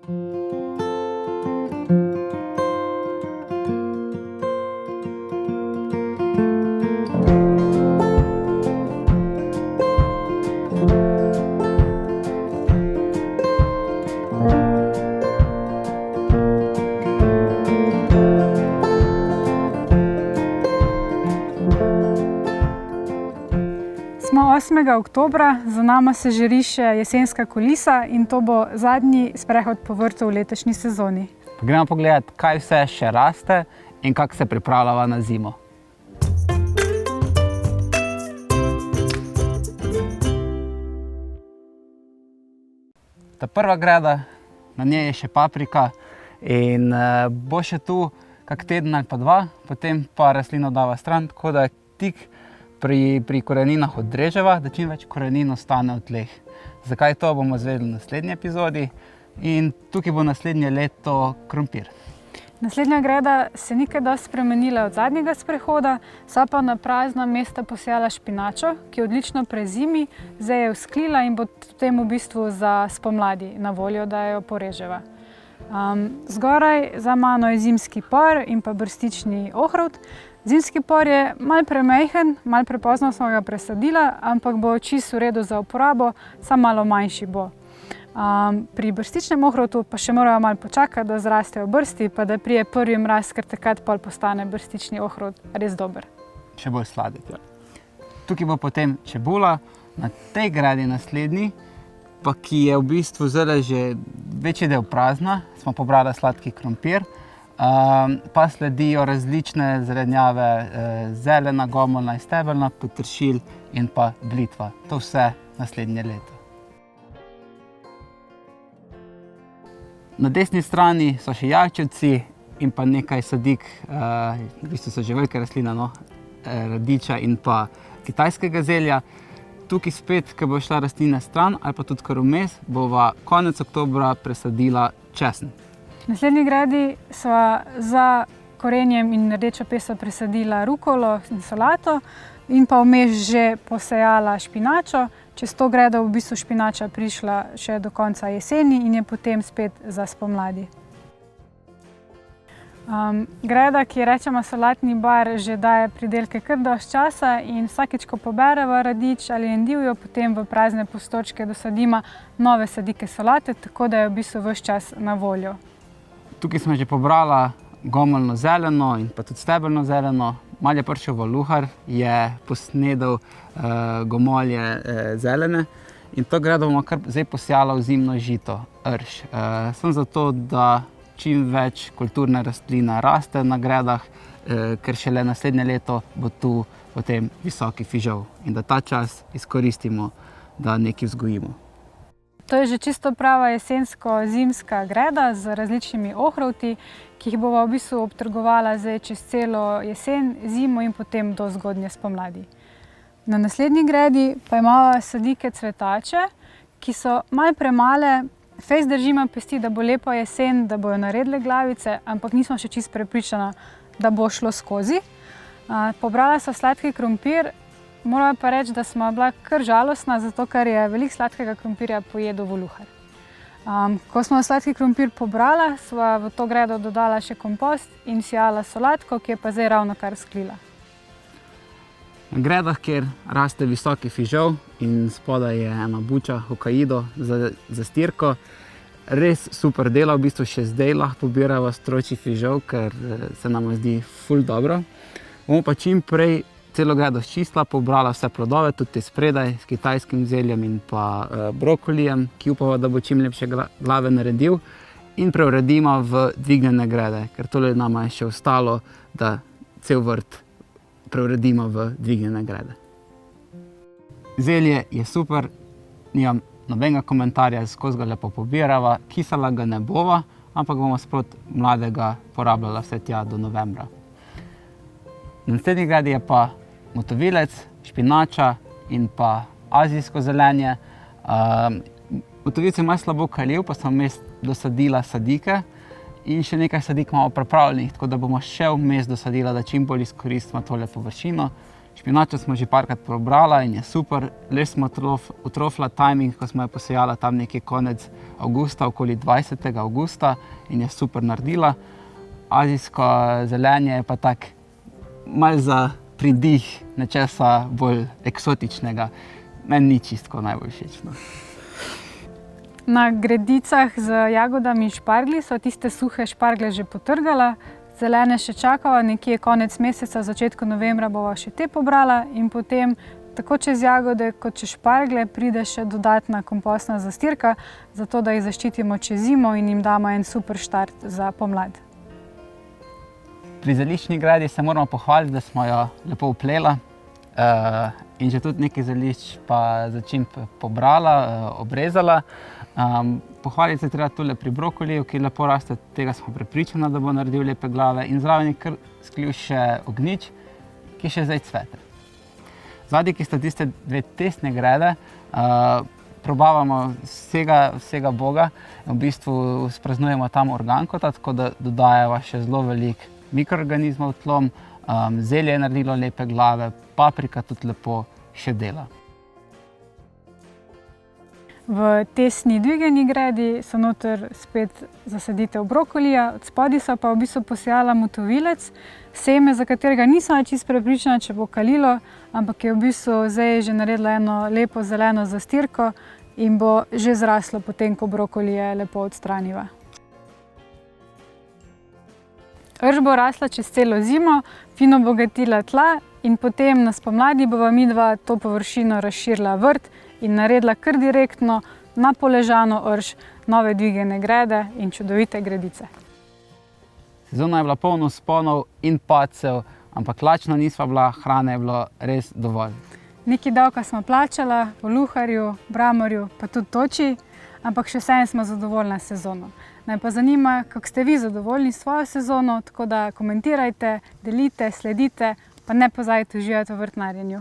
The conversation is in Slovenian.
Smo 8. oktobra, za nama se že riše jesenska kulisa in to bo zadnji sprehod po vrtu v letošnji sezoni. Gremo pogledat, kaj vse še raste in kako se pripravljava na zimo. Ta prva greda, na njej je še paprika in bo še tu kak teden ali pa dva, potem pa rastlino dava stran, tako da tik pri koreninah odreževa, da čim več korenin ostane v tleh. Zakaj to, bomo izvedeli v naslednji epizodi in tukaj bo naslednje leto krompir. Naslednja greda se ni kaj dosti spremenila od zadnjega sprehoda, sva pa na prazna mesta posejala špinačo, ki odlično prezimi, zdaj je vzklila in bo potem v bistvu za spomladi na voljo, da jo poreževa. Zgoraj za mano je zimski por in pa brstični ohrovt. Zimski por je malo premajhen, malo prepozno smo ga presadila, ampak bo čisto v redu za uporabo, samo malo manjši bo. Pri brstičnem ohrovtu pa še moramo malo počakati, da zrastejo brsti, pa da prije prvi mraz, ker takrat pol postane brstični ohrovt res dober. Še bolj sladek. Tukaj bo potem čebula, na tej gredi naslednji, pa ki je v bistvu zdaj že večji del prazna, smo pobrali sladki krompir, pa sledijo različne zelenjave, zelena, gomolna in stebelna, peteršilj in pa blitva. To vse naslednje leto. Na desni strani so še jajčevci in pa nekaj sadik, v bistvu so že velike rastline, radiča in pa kitajskega zelja. Tukaj spet, ko bo šla rastlina stran ali pa tudi kar vmes, bova konec oktobra presadila česen. V naslednji gredi sva za korenjem in rdečo peso presadila rukolo in solato in pa vmes že posejala špinačo. Čez to gredo v bistvu špinača prišla še do konca jeseni in je potem spet za spomladi. Greda, ki rečemo solatni bar, že daje pridelke kar dosti časa in vsakič, ko pobereva radič ali endivijo, potem v prazne postočke dosadimo nove sadike solate, tako da je v bistvu ves čas na voljo. Tukaj smo že pobrala gomolno zeleno in pa tudi stebelno zeleno. Malo je prišel valuhar, je posnedel gomolje zelene in to gredo bomo kar zdaj posejala v zimno žito, rž. Sem zato, da čim več kulturne rastline raste na gredah, ker šele naslednje leto bo tu potem visoki fižol in da ta čas izkoristimo, da nekaj vzgojimo. To je že čisto prava jesensko-zimska greda z različnimi ohrovti, ki jih bova v bistvu obtrgovala zdaj čez celo jesen, zimo in potem do zgodnje spomladi. Na naslednji gredi pa imamo sadike cvetače, ki so malo premale. Fejst držimo pesti, da bo lepa jesen, da bojo naredile glavice, ampak nismo še čisto prepričana, da bo šlo skozi. Pobrala sva sladki krompir, moram pa reči, da smo bila kar žalostna, zato ker je veliko sladkega krompirja pojedel valuhar. Ko smo sladki krompir pobrala, sva v to gredo dodala še kompost in sejala solatko, ki je pa zdaj ravno kar sklila. Na gredah, kjer raste visoki fižol in spodaj je ena buča, hokaido za stirko, res super dela, v bistvu še zdaj lahko pobirava stročji fižol, ker se nam zdi ful dobro. Bomo pa čim prej celo gredo sčistila, pobrala vse plodove, tudi te spredaj s kitajskim zeljem in pa brokolijem, ki upava, da bo čim lepše glave naredil, in preuredimo v dvignjene grede, ker tole nama je še ostalo, da cel vrt preuredimo v dvignjene grede. Zelje je super, nimam nobenega komentarja, skozi ga lepo pobirava, kisala ga ne bova, ampak bomo sprot mladega porabljala vse tja do novembra. Na naslednji gredi je pa motovilec, špinača in pa azijsko zelenje. Motovilec je malo slabo kaljiv, pa sem vmes dosadila sadike in še nekaj sadik imamo pripravljenih, tako da bomo še vmes dosadila, da čim bolj izkoristimo tole površino. Špinačo smo že parkrat probrala in je super. Res smo utrofila timing, ko smo jo posejala tam nekje konec avgusta, okoli 20. avgusta in je super naredila. Azijsko zelenje je pa tak malo za pridih nečesa bolj eksotičnega. Meni ni čistko najbolj všečno. Na gredicah z jagodami in šparglji so tiste suhe šparglje že potrgala, zelene še čakava, nekje konec meseca, začetku novembra bova še te pobrala in potem tako čez jagode kot čez šparglje pride še dodatna kompostna zastirka, zato da jih zaščitimo čez zimo in jim damo en super štart za pomlad. Pri zeliščni gredi se moramo pohvaliti, da smo jo lepo uplela in že tudi nekaj zelišč pa začimb pobrala, obrezala. Pohvaliti se treba tule pri brokoliju, ki lepo raste, tega smo prepričani, da bo naredil lepe glave in zraven je kar sklil še ognjič, ki še zdaj cvete. Zadnji, ki sta tiste dve testne grede, probavamo vsega boga, v bistvu spraznujemo tam organkota, tako da dodajava še zelo veliko mikroorganizmov v tlom, zelje je naredilo lepe glave, paprika tudi lepo še dela. V tesni dvigani gredi so noter spet zasaditev brokolija, od spodaj so pa v bistvu posejala motovilec, seme, za katerega nisem čisto prepričana, če bo kalilo, ampak je v bistvu zdaj že naredila eno lepo zeleno zastirko in bo že zraslo potem, ko brokolije lepo odstraniva. Rž bo rasla čez celo zimo, fino bogatila tla in potem na spomladi bova midva to površino razširila vrt in naredila kar direktno na poležano rž, nove dvigane grede in čudovite gredice. Sezona je bila polno vzponov in padcev, ampak lačna nisva bila, hrane je bilo res dovolj. Nekaj davka smo plačala, v luharju, bramorju, pa tudi toči, ampak še vseeno smo zadovoljna s sezono. Naj pa zanima, kako ste vi zadovoljni s svojo sezono, tako da komentirajte, delite, sledite, pa ne pozabite uživati v vrtnarjenju.